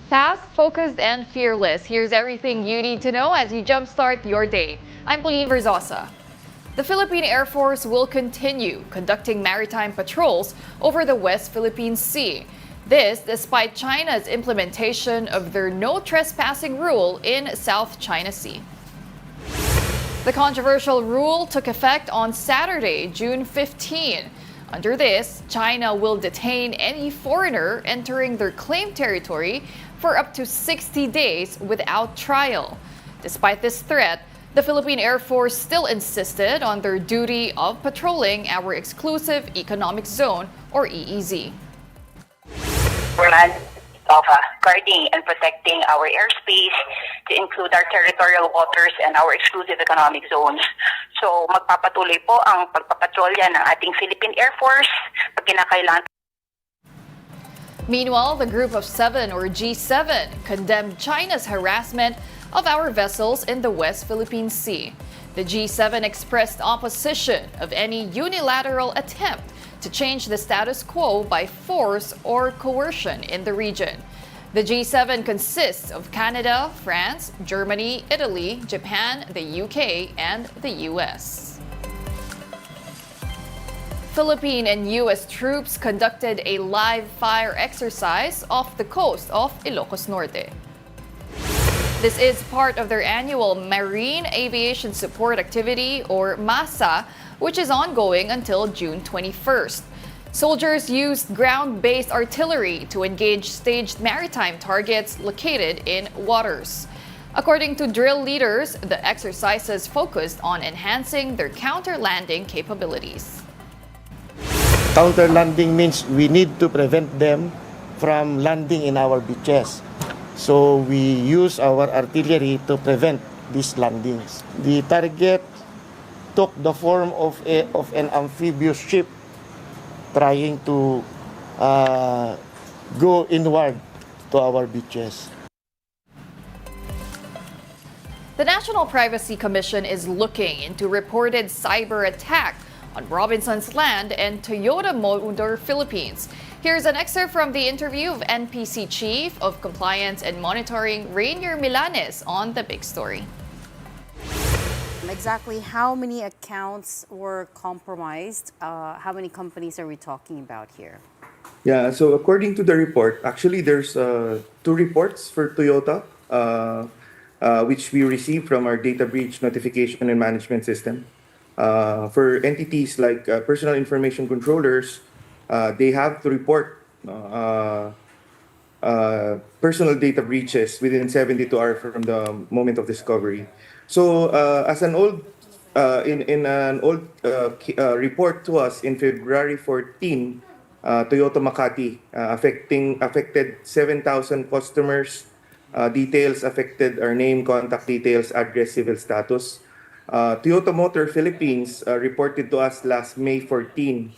Fast, focused, and fearless. Here's everything you need to know as you jumpstart your day. I'm Pauline Verzosa. The Philippine Air Force will continue conducting maritime patrols over the West Philippine Sea. This despite China's implementation of their no trespassing rule in South China Sea. The controversial rule took effect on Saturday, June 15. Under this, China will detain any foreigner entering their claimed territory for up to 60 days without trial. Despite this threat, the Philippine Air Force still insisted on their duty of patrolling our exclusive economic zone, or EEZ. Plan of guarding and protecting our airspace to include our territorial waters and our exclusive economic zones. So magpapatuloy po ang pagpapatrolya ng ating Philippine Air Force pag kinakailangan. Meanwhile, the Group of Seven, or G7, condemned China's harassment of our vessels in the West Philippine Sea. The G7 expressed opposition of any unilateral attempt to change the status quo by force or coercion in the region. The G7 consists of Canada, France, Germany, Italy, Japan, the UK, and the US. Philippine and U.S. troops conducted a live fire exercise off the coast of Ilocos Norte. This is part of their annual Marine Aviation Support Activity, or MASA, which is ongoing until June 21st. Soldiers used ground-based artillery to engage staged maritime targets located in waters. According to drill leaders, the exercises focused on enhancing their counter-landing capabilities. Counter landing means we need to prevent them from landing in our beaches. So we use our artillery to prevent these landings. The target took the form of an amphibious ship trying to go inward to our beaches. The National Privacy Commission is looking into reported cyber attack on Robinson's Land and Toyota Motor Philippines. Here's an excerpt from the interview of NPC Chief of Compliance and Monitoring Rainier Milanes on the big story. Exactly how many accounts were compromised? How many companies are we talking about here? Yeah, so according to the report, actually there's two reports for Toyota, which we received from our data breach notification and management system. For entities like personal information controllers, they have to report personal data breaches within 72 hours from the moment of discovery. So, as an old in an old report to us in February 14, Toyota Makati affected 7,000 customers. Details affected are name, contact details, address, civil status. Toyota Motor Philippines reported to us last May 14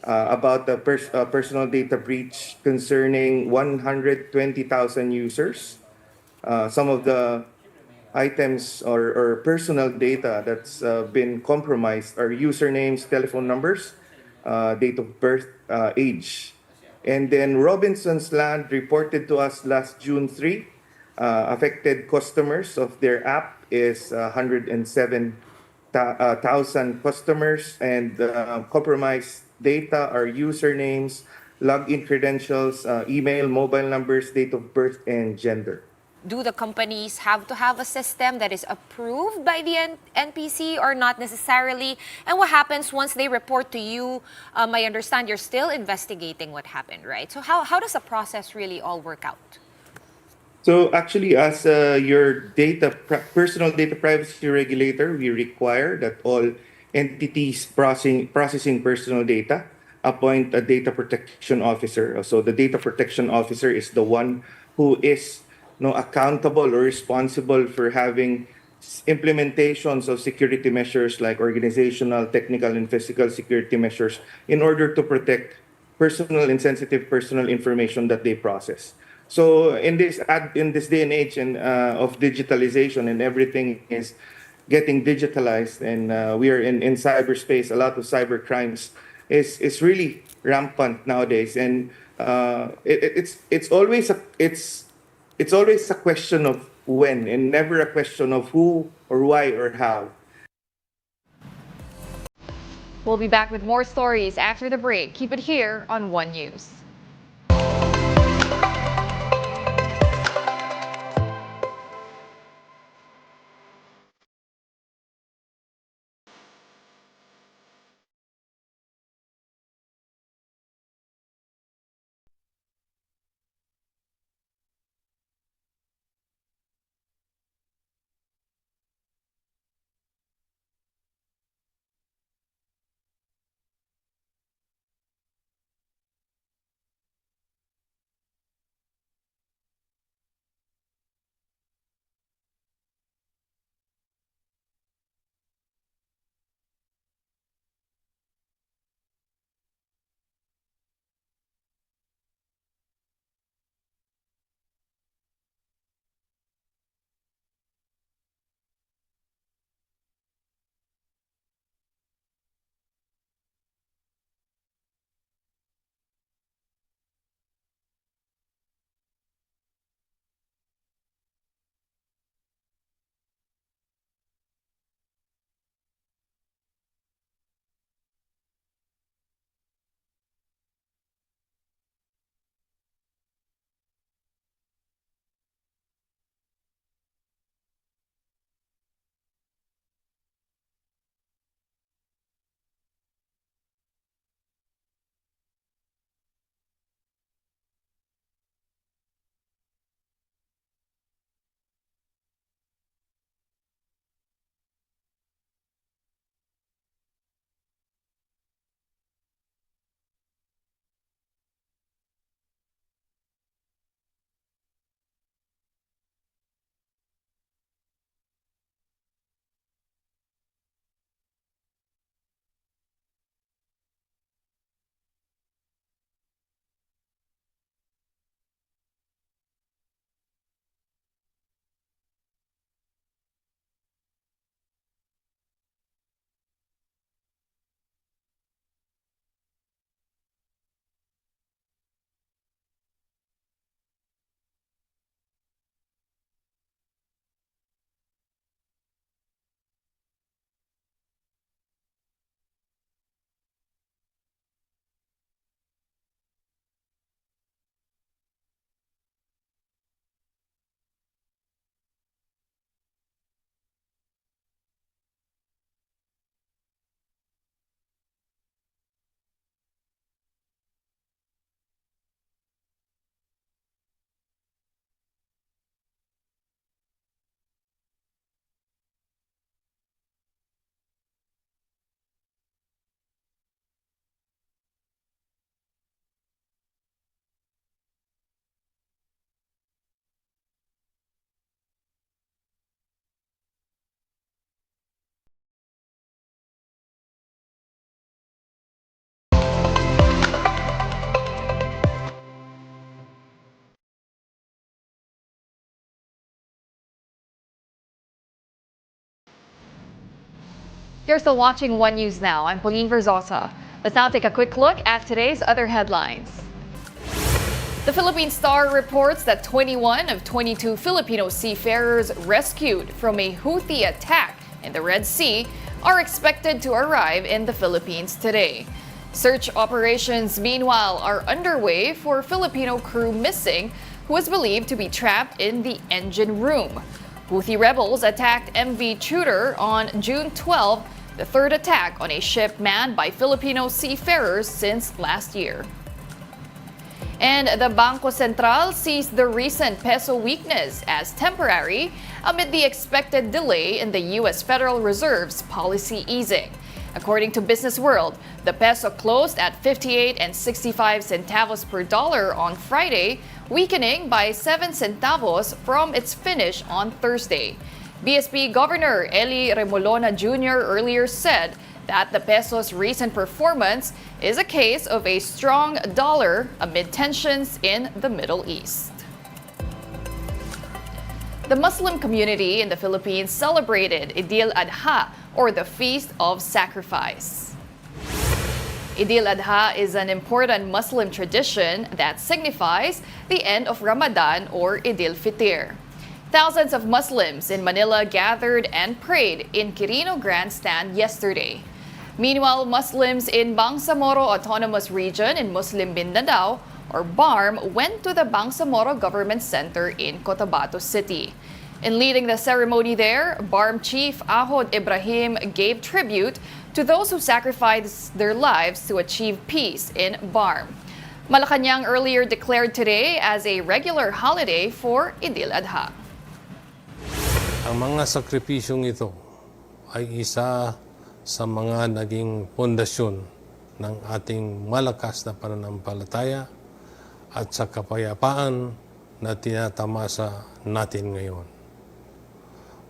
about the personal data breach concerning 120,000 users. Some of the items or personal data that's been compromised are usernames, telephone numbers, date of birth, age. And then Robinson's Land reported to us last June 3, affected customers of their app is 107,000 customers, and compromised data are usernames, login credentials, email, mobile numbers, date of birth, and gender. Do the companies have to have a system that is approved by the NPC or not necessarily? And what happens once they report to you? I understand you're still investigating what happened, right? So how does the process really all work out? So actually, as your personal data privacy regulator, we require that all entities processing personal data appoint a data protection officer. So the data protection officer is the one who is accountable or responsible for having implementations of security measures like organizational, technical, and physical security measures in order to protect personal and sensitive personal information that they process. So in this day and age and of digitalization, and everything is getting digitalized, and we are in cyberspace, a lot of cyber crimes is really rampant nowadays, and it's always it's always a question of when and never a question of who or why or how. We'll be back with more stories after the break. Keep it here on One News. You're still watching One News Now. I'm Pauline Verzosa. Let's now take a quick look at today's other headlines. The Philippine Star reports that 21 of 22 Filipino seafarers rescued from a Houthi attack in the Red Sea are expected to arrive in the Philippines today. Search operations, meanwhile, are underway for Filipino crew missing who is believed to be trapped in the engine room. Houthi rebels attacked MV Tudor on June 12, the third attack on a ship manned by Filipino seafarers since last year. And the Bangko Sentral sees the recent peso weakness as temporary amid the expected delay in the U.S. Federal Reserve's policy easing. According to Business World, the peso closed at 58 and 65 centavos per dollar on Friday, weakening by 7 centavos from its finish on Thursday. BSP Governor Eli Remolona Jr. earlier said that the peso's recent performance is a case of a strong dollar amid tensions in the Middle East. The Muslim community in the Philippines celebrated Eid al-Adha, or the Feast of Sacrifice. Idil Adha is an important Muslim tradition that signifies the end of Ramadan or Idil Fitr. Thousands of Muslims in Manila gathered and prayed in Quirino Grandstand yesterday. Meanwhile, Muslims in Bangsamoro Autonomous Region in Muslim Mindanao, or BARM, went to the Bangsamoro Government Center in Cotabato City. In leading the ceremony there, BARM Chief Ahod Ibrahim gave tribute to those who sacrificed their lives to achieve peace in BARM. Malacanang earlier declared today as a regular holiday for Idil Adha. Ang mga sakripisyong ito ay isa sa mga naging pundasyon ng ating malakas na pananampalataya at sa kapayapaan na tinatamasa natin ngayon.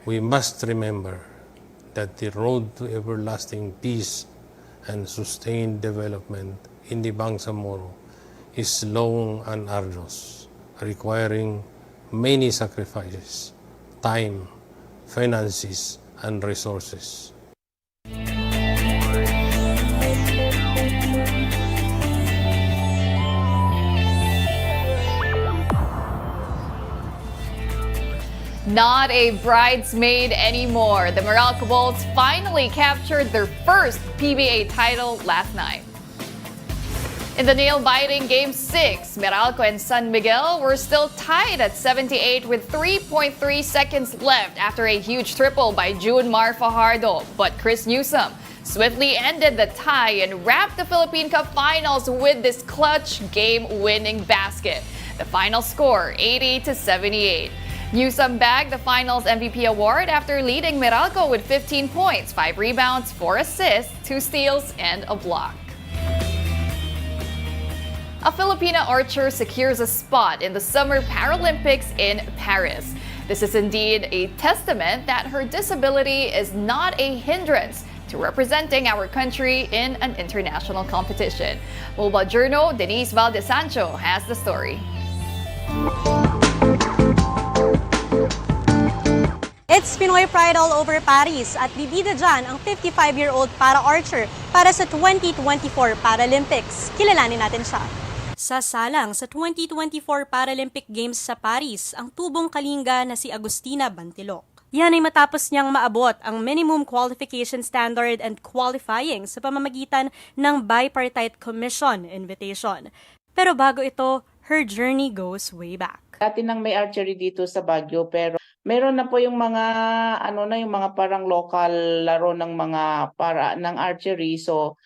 We must remember that the road to everlasting peace and sustained development in the Bangsamoro is long and arduous, requiring many sacrifices, time, finances, and resources. Not a bridesmaid anymore. The Meralco Bulls finally captured their first PBA title last night. In the nail-biting Game 6, Meralco and San Miguel were still tied at 78 with 3.3 seconds left after a huge triple by June Mar Fajardo. But Chris Newsom swiftly ended the tie and wrapped the Philippine Cup Finals with this clutch game-winning basket. The final score, 80-78. Newsom bagged the Finals MVP award after leading Meralco with 15 points, 5 rebounds, 4 assists, 2 steals, and a block. A Filipina archer secures a spot in the Summer Paralympics in Paris. This is indeed a testament that her disability is not a hindrance to representing our country in an international competition. Mobile Journal Denise Valdez Sancho has the story. It's Pinoy Pride all over Paris at bibida dyan ang 55-year-old para-archer para sa 2024 Paralympics. Kilalanin natin siya. Sasalang sa 2024 Paralympic Games sa Paris ang tubong kalinga na si Agustina Bantilok. Yan ay matapos niyang maabot ang minimum qualification standard and qualifying sa pamamagitan ng Bipartite Commission invitation. Pero bago ito, her journey goes way back. Dati nang may archery dito sa Baguio pero meron na po yung mga yung mga parang local laro ng mga ng archery. So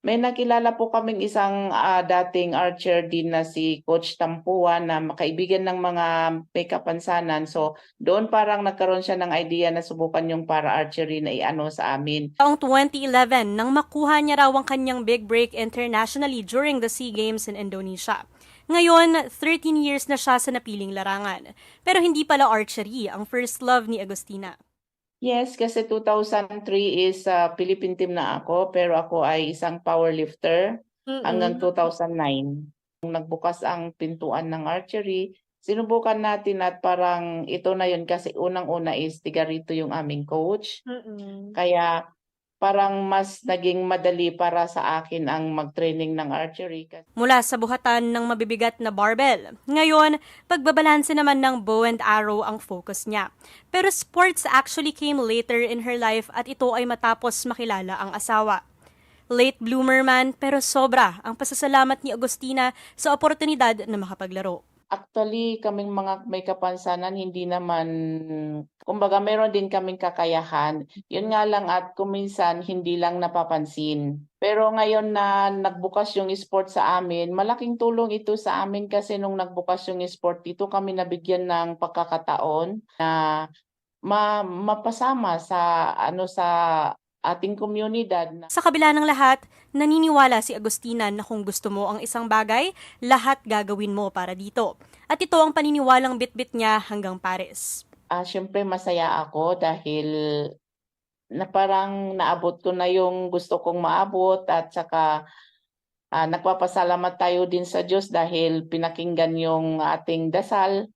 may nakilala po kaming isang dating archer din na si Coach Tampua na makaibigan ng mga may kapansanan. So doon parang nagkaroon siya ng idea na subukan yung para archery na sa amin. Taong 2011 nang makuha niya raw ang kanyang big break internationally during the SEA Games in Indonesia. Ngayon, 13 years na siya sa napiling larangan. Pero hindi pala archery ang first love ni Agustina. Yes, kasi 2003 is Philippine team na ako, pero ako ay isang powerlifter hanggang 2009. Nung nagbukas ang pintuan ng archery, sinubukan natin at parang ito na yun kasi unang-una is tiga rito yung aming coach. Kaya parang mas naging madali para sa akin ang mag-training ng archery. Mula sa buhatan ng mabibigat na barbell. Ngayon, pagbabalanse naman ng bow and arrow ang focus niya. Pero sports actually came later in her life at ito ay matapos makilala ang asawa. Late bloomer man pero sobra ang pasasalamat ni Agustina sa oportunidad na makapaglaro. Actually, kaming mga may kapansanan, hindi naman, kumbaga meron din kaming kakayahan. Yun nga lang at kuminsan hindi lang napapansin. Pero ngayon na nagbukas yung sport sa amin, malaking tulong ito sa amin kasi nung nagbukas yung sport, dito kami nabigyan ng pagkakataon na mapasama sa sa ating komunidad. Sa kabila ng lahat, naniniwala si Agustina na kung gusto mo ang isang bagay, lahat gagawin mo para dito. At ito ang paniniwalang bitbit niya hanggang Paris. Siyempre masaya ako dahil na parang naabot ko na yung gusto kong maabot at saka nagpapasalamat tayo din sa Diyos dahil pinakinggan yung ating dasal.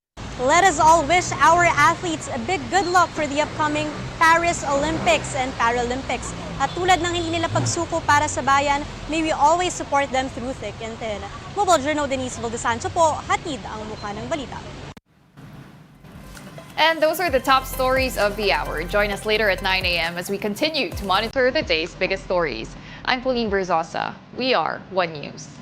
Let us all wish our athletes a big good luck for the upcoming Paris Olympics and Paralympics. At tulad ng hindi nila pagsuko para sa bayan, may we always support them through thick and thin. Mobile Journal Denise Valdesancho po, hatid ang mukha ng balita. And those are the top stories of the hour. Join us later at 9 a.m. as we continue to monitor the day's biggest stories. I'm Pauline Berzosa. We are One News.